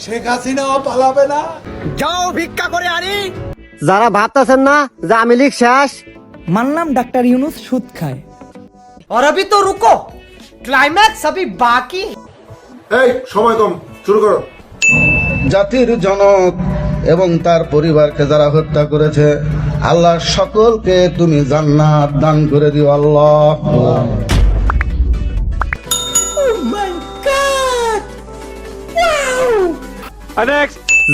শেখ হাসিনাও পালাবে না। যাও ভিক্ষা করে আনি। যারা ভাবতেছেন না যে আওয়ামী লীগ শেষ, মানলাম ডাক্তার ইউনুস সুদ খায়। और अभी तो रुको, क्लाइमैक्स अभी बाकी। এই সময় কম, শুরু করো। জাতির জনক এবং তার পরিবারকে যারা হত্যা করেছে, আল্লাহ সকলকে তুমি জান্নাত দান করে দিও আল্লাহ।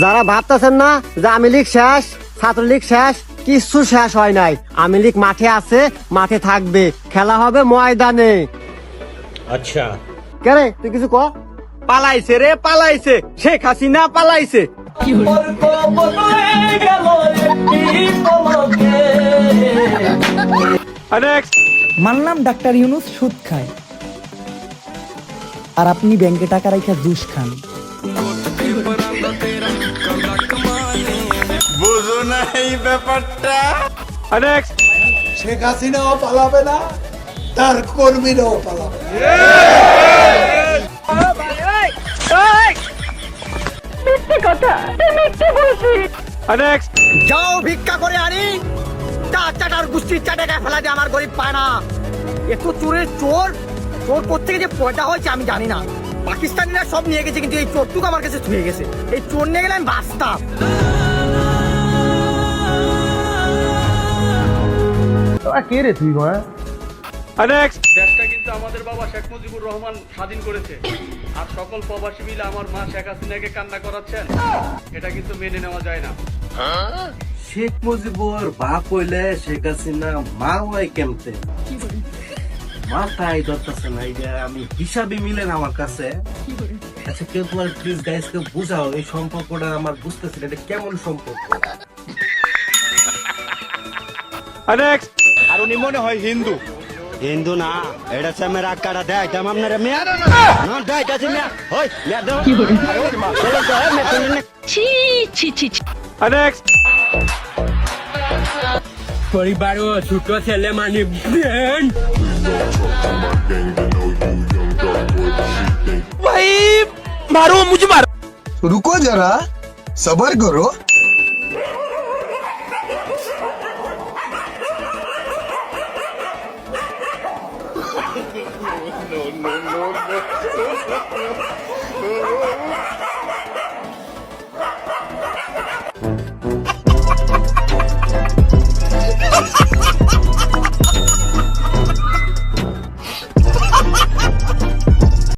যারা ভাবতেছেন না যে আওয়ামী লীগ শেষ, ছাত্রলীগ শেষ, কিছু শেষ হয় নাই। আওয়ামী লীগ মাঠে আছে, মাঠে থাকবে, খেলা হবে ময়দানে। আচ্ছা, কে রে তুই কিছু ক? পালাইছে রে, পালাইছে, শেখ হাসিনা পালাইছে। মানলাম ডাক্তার ইউনুস সুদ খায়, আর আপনি ব্যাংকে টাকা রাখা জুস খান। বুঝো না এই ব্যাপারটা। শেখ হাসিনাও পালাবে না, তার কর্মীরাও পালাবে না। যাও ভিক্ষা করে আনি। চাটার গুষ্টির চাটাকে ফেলা দিয়ে আমার গরিব পায় না। এত চোরের চোর, চোর কোথেকে যে পয়দা হয়েছে আমি জানি না। পাকিস্তানিরা সব নিয়ে গেছে, কিন্তু এই চোরটুকু আমার কাছে ছুঁয়ে গেছে। এই চোর নিয়ে গেলে আমি বাঁচতাম। কে রে তুই ভাই? দেশটা কিন্তু আমাদের বাবা শেখ মুজিবুর রহমান স্বাধীন করেছে, আর সকল প্রবাসী মিলে আমার মা শেখ হাসিনাকে কান্না করাচ্ছেন, এটা কিন্তু মেনে নেওয়া যায় না। শেখ মুজিবুর বাপ হইলে শেখ হাসিনা মা হয় কেমতে? মাথায় ধরতেছে না, এটা আমি হিসাবে মিলেন আমার কাছে। আচ্ছা কেউ তোমার প্লিজ গাইস কেউ বুঝাও, এই সম্পর্কটা আমার বুঝতেছি না, এটা কেমন সম্পর্ক? আর উনি মনে হয় হিন্দু। হিন্দু না, এটা হচ্ছে আমি রাগ কাটা দেয় আপনার মেয়া না দেয় কাছে মেয়া ওই মেয়া দাও। ছি ছি ছি ছি। পরিবারও ছোট ছেলে মানে ভাই মারো মুঝে মারো। रुको जरा, सबर करो।